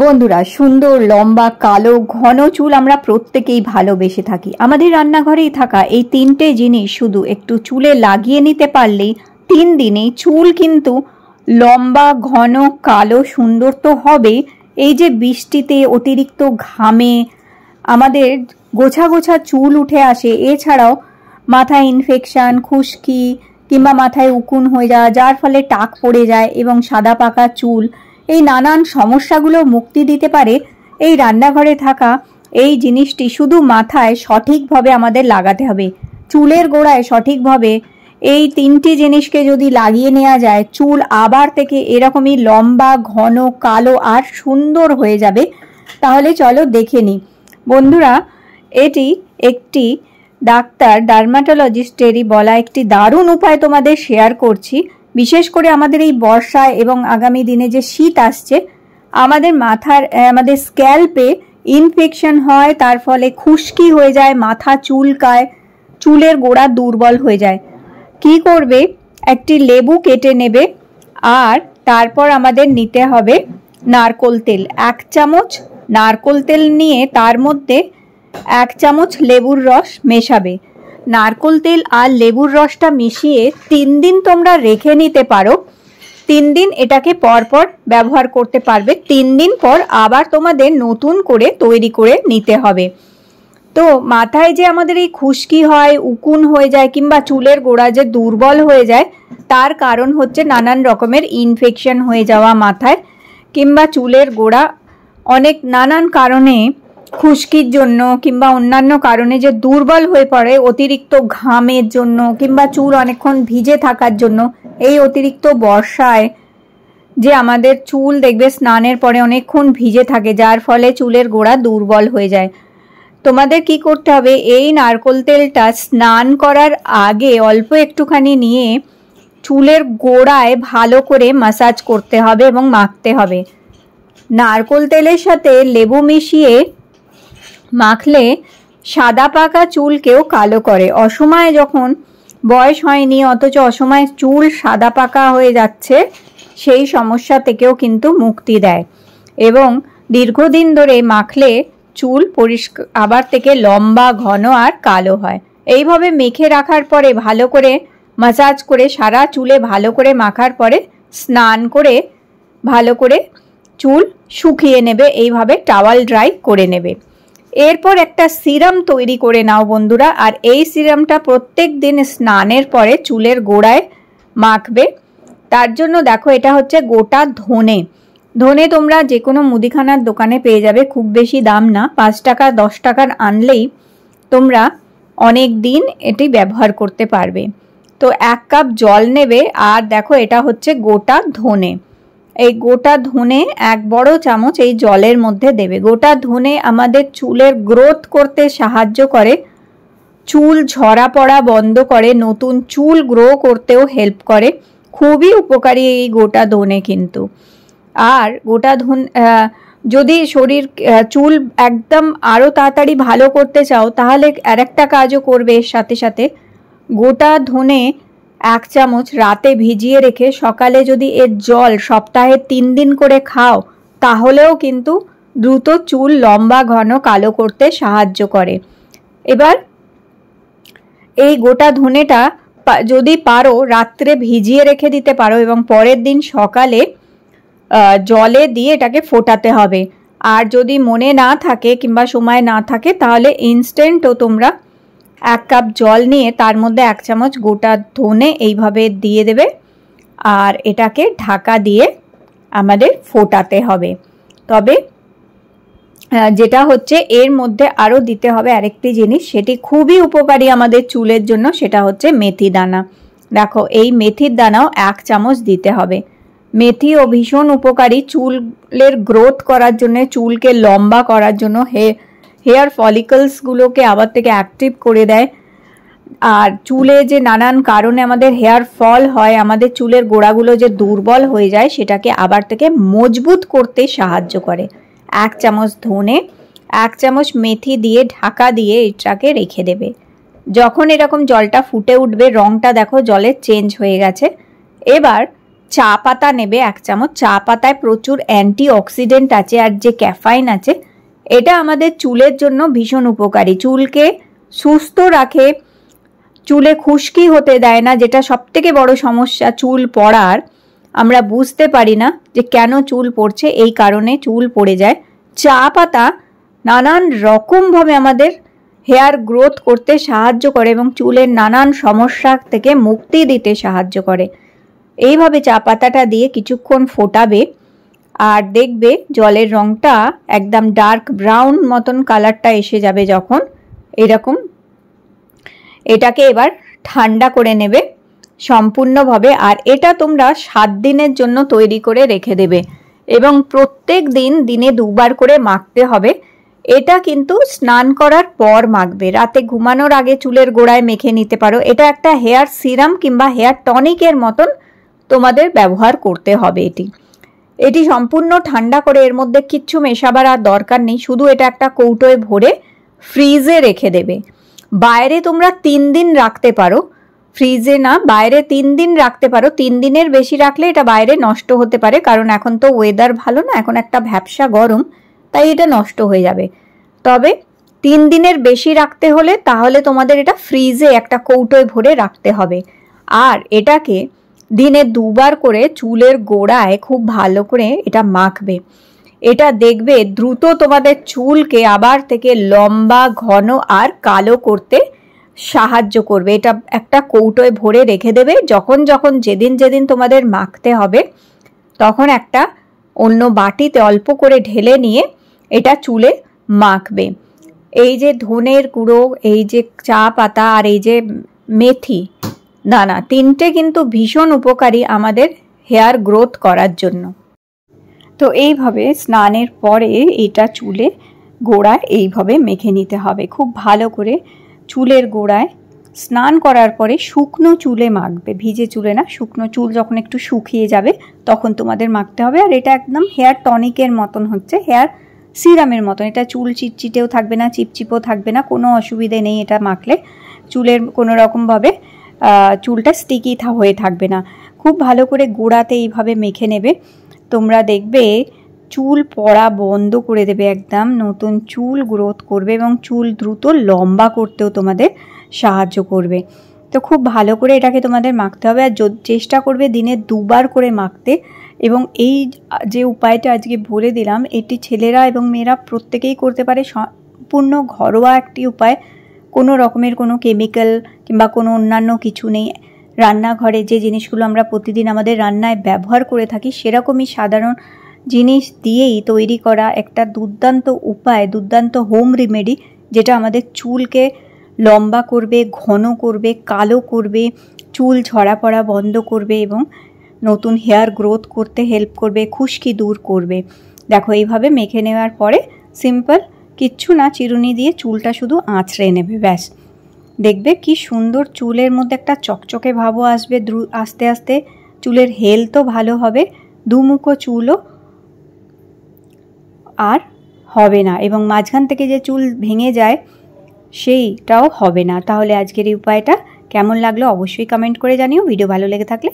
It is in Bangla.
বন্ধুরা, সুন্দর লম্বা কালো ঘন চুল আমরা প্রত্যেকেই ভালোবেসে থাকি। আমাদের রান্নাঘরেই থাকা এই তিনটে জিনিস শুধু একটু চুলে লাগিয়ে নিতে পারলেই 3 দিনেই চুল কিন্তু লম্বা ঘন কালো সুন্দর তো হবে। এই যে বৃষ্টিতে অতিরিক্ত ঘামে আমাদের গোছা গোছা চুল উঠে আসে, এছাড়াও মাথায় ইনফেকশন, খুশকি কিংবা মাথায় উকুন হয়ে যাওয়া, যার ফলে টাক পড়ে যায় এবং সাদা পাকা চুল, এই নানান সমস্যাগুলো মুক্তি দিতে পারে এই রান্নাঘরে থাকা এই জিনিসটি। শুধু মাথায় সঠিকভাবে আমাদের লাগাতে হবে, চুলের গোড়ায় সঠিকভাবে এই 3টি জিনিসকে যদি লাগিয়ে নেওয়া যায়, চুল আবার থেকে এরকমই লম্বা ঘন কালো আর সুন্দর হয়ে যাবে। তাহলে চলো দেখে নিই বন্ধুরা। এটি একটি ডাক্তার ডার্মাটোলজিস্টেরই বলা একটি দারুণ উপায় তোমাদের শেয়ার করছি। বিশেষ করে আমাদের এই বর্ষায় এবং আগামী দিনে যে শীত আসছে, আমাদের স্ক্যাল্পে ইনফেকশন হয়, তার ফলে খুশকি হয়ে যায়, মাথা চুলকায়, চুলের গোড়া দুর্বল হয়ে যায়। কি করবে? একটি লেবু কেটে নেবে আর তারপর আমাদের নিতে হবে নারকোল তেল। 1 চামচ নারকোল তেল নিয়ে তার মধ্যে 1 চামচ লেবুর রস মেশাবে। নারকোল তেল আর লেবুর রসটা মিশিয়ে 3 দিন তোমরা রেখে নিতে পারো। 3 দিন এটাকে পরপর ব্যবহার করতে পারবে। 3 দিন পর আবার তোমাদের নতুন করে তৈরি করে নিতে হবে। তো মাথায় যে আমাদের এই খুশকি হয়, উকুন হয়ে যায় কিংবা চুলের গোড়া যে দুর্বল হয়ে যায়, তার কারণ হচ্ছে নানান রকমের ইনফেকশন হয়ে যাওয়া মাথায়, কিংবা চুলের গোড়া অনেক নানান কারণে, খুশকির জন্য কিংবা অন্যান্য কারণে যে দুর্বল হয়ে পড়ে, অতিরিক্ত ঘামের জন্য কিংবা চুল অনেকক্ষণ ভিজে থাকার জন্য। এই অতিরিক্ত বর্ষায় যে আমাদের চুল দেখবে স্নানের পরে অনেকক্ষণ ভিজে থাকে, যার ফলে চুলের গোড়া দুর্বল হয়ে যায়। তোমাদের কি করতে হবে? এই নারকোল তেলটা স্নান করার আগে অল্প একটুখানি নিয়ে চুলের গোড়ায় ভালো করে মাসাজ করতে হবে এবং মাখতে হবে। নারকোল তেলের সাথে লেবু মিশিয়ে মাখলে সাদা পাকা চুলকেও কালো করে। অসময়ে যখন বয়স হয়নি অথচ অসময়ে চুল সাদা পাকা হয়ে যাচ্ছে, সেই সমস্যা থেকেও কিন্তু মুক্তি দেয় এবং দীর্ঘদিন ধরে মাখলে চুল পরিষ্কার আবার থেকে লম্বা ঘন আর কালো হয়। এইভাবে মেখে রাখার পরে ভালো করে মাসাজ করে সারা চুলে ভালো করে মাখার পরে স্নান করে ভালো করে চুল শুকিয়ে নেবে। এইভাবে টাওয়াল ড্রাই করে নেবে। এরপর একটা সিরাম তৈরি করে নাও বন্ধুরা, আর এই সিরামটা প্রত্যেক দিন স্নানের পরে চুলের গোড়ায় মাখবে। তার জন্য দেখো, এটা হচ্ছে গোটা ধনে। ধনে তোমরা যে কোনো মুদিখানার দোকানে পেয়ে যাবে, খুব বেশি দাম না, 5 টাকা 10 টাকার আনলেই তোমরা অনেক দিন এটি ব্যবহার করতে পারবে। তো 1 কাপ জল নেবে আর দেখো এটা হচ্ছে গোটা ধনে। এই গোটা ধনে 1 বড় চামচ এই জলের মধ্যে দেবে। গোটা ধনে আমাদের চুলের গ্রোথ করতে সাহায্য করে, চুল ঝরা পড়া বন্ধ করে, নতুন চুল গ্রো করতেও হেল্প করে। খুবই উপকারী এই গোটা ধনে কিন্তু। আর গোটা ধনে যদি চুল একদম আরও তাড়াতাড়ি ভালো করতে চাও, তাহলে আরেকটা কাজও করবে এর সাথে সাথে। গোটা ধনে 1 চামচ রাতে ভিজিয়ে রেখে সকালে যদি এর জল সপ্তাহে 3 দিন করে খাও, তাহলেও কিন্তু দ্রুত চুল লম্বা ঘন কালো করতে সাহায্য করে। এবার এই গোটা ধনেটা যদি পারো রাত্রে ভিজিয়ে রেখে দিতে পারো এবং পরের দিন সকালে জলে দিয়ে এটাকে ফোটাতে হবে। আর যদি মনে না থাকে কিংবা সময় না থাকে, তাহলে ইনস্ট্যান্টও তোমরা 1 কাপ জল নিয়ে তার মধ্যে 1 চামচ গোটা ধনে এইভাবে দিয়ে দেবে আর এটাকে ঢাকা দিয়ে আমাদের ফোটাতে হবে। তবে যেটা হচ্ছে এর মধ্যে আরও দিতে হবে আরেকটি জিনিস, সেটি খুবই উপকারী আমাদের চুলের জন্য, সেটা হচ্ছে মেথি দানা। দেখো, এই মেথির দানাও 1 চামচ দিতে হবে। মেথিও ভীষণ উপকারী চুলের গ্রোথ করার জন্য, চুলকে লম্বা করার জন্য, হেয়ার ফলিকলসগুলোকে আবার থেকে অ্যাক্টিভ করে দেয়। আর চুলে যে নানান কারণে আমাদের হেয়ার ফল হয়, আমাদের চুলের গোড়াগুলো যে দুর্বল হয়ে যায়, সেটাকে আবার থেকে মজবুত করতে সাহায্য করে। 1 চামচ ধনে, 1 চামচ মেথি দিয়ে ঢাকা দিয়ে এটাকে রেখে দেবে। যখন এরকম জলটা ফুটে উঠবে, রংটা দেখো জলের চেঞ্জ হয়ে গেছে, এবার চা পাতা নেবে 1 চামচ। চা পাতায় প্রচুর অ্যান্টিঅক্সিডেন্ট আছে আর যে ক্যাফাইন আছে এটা আমাদের চুলের জন্য ভীষণ উপকারী, চুলকে সুস্থ রাখে, চুলে খুশকি হতে দেয় না, যেটা সবথেকে বড় সমস্যা চুল পড়ার। আমরা বুঝতে পারি না যে কেন চুল পড়ছে, এই কারণে চুল পড়ে যায়। চা পাতা নানান রকমভাবে আমাদের হেয়ার গ্রোথ করতে সাহায্য করে এবং চুলের নানান সমস্যা থেকে মুক্তি দিতে সাহায্য করে। এইভাবে চা পাতাটা দিয়ে কিছুক্ষণ ফোটাবে আর দেখবে জলের রঙটা একদম ডার্ক ব্রাউন মতন কালারটা এসে যাবে যখন, এরকম। এটাকে এবার ঠান্ডা করে নেবে সম্পূর্ণভাবে। আর এটা তোমরা 7 দিনের জন্য তৈরি করে রেখে দেবে এবং প্রত্যেক দিন দিনে 2 বার করে মাখতে হবে। এটা কিন্তু স্নান করার পর মাখবে, রাতে ঘুমানোর আগে চুলের গোড়ায় মেখে নিতে পারো। এটা একটা হেয়ার সিরাম কিংবা হেয়ার টনিকের মতন তোমাদের ব্যবহার করতে হবে। এটি সম্পূর্ণ ঠান্ডা করে এর মধ্যে কিচ্ছু মেশাবার আর দরকার নেই, শুধু এটা একটা কৌটোয় ভরে ফ্রিজে রেখে দেবে। বাইরে তোমরা 3 দিন রাখতে পারো, ফ্রিজে না, বাইরে 3 দিন রাখতে পারো। 3 দিনের বেশি রাখলে এটা বাইরে নষ্ট হতে পারে, কারণ এখন তো ওয়েদার ভালো না, এখন একটা ভ্যাপসা গরম, তাই এটা নষ্ট হয়ে যাবে। তবে 3 দিনের বেশি রাখতে হলে তাহলে তোমাদের এটা ফ্রিজে একটা কৌটোয় ভরে রাখতে হবে। আর এটাকে দিনে 2 বার করে চুলের গোড়ায় খুব ভালো করে এটা মাখবে। এটা দেখবে দ্রুত তোমাদের চুলকে আবার থেকে লম্বা, ঘন আর কালো করতে সাহায্য করবে। এটা একটা কৌটোয় ভরে রেখে দেবে, যখন যখন যেদিন যেদিন তোমাদের মাখতে হবে তখন একটা অন্য বাটিতে অল্প করে ঢেলে নিয়ে এটা চুলে মাখবে। এই যে ধনের গুঁড়ো, এই যে চা পাতা আর এই যে মেথি দানা, 3টে কিন্তু ভীষণ উপকারী আমাদের হেয়ার গ্রোথ করার জন্য। তো এইভাবে স্নানের পরে এটা চুলে গোড়ায় এইভাবে মেখে নিতে হবে খুব ভালো করে। চুলের গোড়ায় স্নান করার পরে শুকনো চুলে মাখবে, ভিজে চুলে না, শুকনো চুল যখন একটু শুকিয়ে যাবে তখন তোমাদের মাখতে হবে। আর এটা একদম হেয়ার টনিকের মতন হচ্ছে, হেয়ার সিরামের মতন। এটা চুল চিটচিটেও থাকবে না, চিপচিপও থাকবে না, কোনো অসুবিধে নেই। এটা মাখলে চুলের কোনো রকমভাবে চুলটা স্টিকি হয়ে থাকবে না। খুব ভালো করে গোড়াতে এইভাবে মেখে নেবে। তোমরা দেখবে চুল পড়া বন্ধ করে দেবে, একদম নতুন চুল গ্রোথ করবে এবং চুল দ্রুত লম্বা করতেও তোমাদের সাহায্য করবে। তো খুব ভালো করে এটাকে তোমাদের মাখতে হবে আর চেষ্টা করবে দিনে 2 বার করে মাখতে। এবং এই যে উপায়টা আজকে বলে দিলাম, এটি ছেলেরা এবং মেয়েরা প্রত্যেকেই করতে পারে, সম্পূর্ণ ঘরোয়া একটি উপায়, কোনো রকমের কোনো কেমিক্যাল কিংবা কোনো অন্যান্য কিছু নেই। রান্নাঘরে যে জিনিসগুলো আমরা প্রতিদিন আমাদের রান্নায় ব্যবহার করে থাকি সেরকমই সাধারণ জিনিস দিয়েই তৈরি করা একটা দুর্দান্ত উপায়, দুর্দান্ত হোম রেমেডি, যেটা আমাদের চুলকে লম্বা করবে, ঘন করবে, কালো করবে, চুল ঝরা পড়া বন্ধ করবে এবং নতুন হেয়ার গ্রোথ করতে হেল্প করবে, খুশকি দূর করবে। দেখো এইভাবে মেখে নেওয়ার পরে সিম্পল কিচ্ছু না, চিরুনি দিয়ে চুলটা শুধু আঁচড়ে নেবে, ব্যাস। দেখবে কি সুন্দর চুলের মধ্যে একটা চকচকে ভাবও আসবে, আস্তে আস্তে চুলের হেলথও ভালো হবে, দুমুখো চুলও আর হবে না এবং মাঝখান থেকে যে চুল ভেঙে যায় সেইটাও হবে না। তাহলে আজকের এই উপায়টা কেমন লাগলো অবশ্যই কমেন্ট করে জানিও। ভিডিও ভালো লেগে থাকলে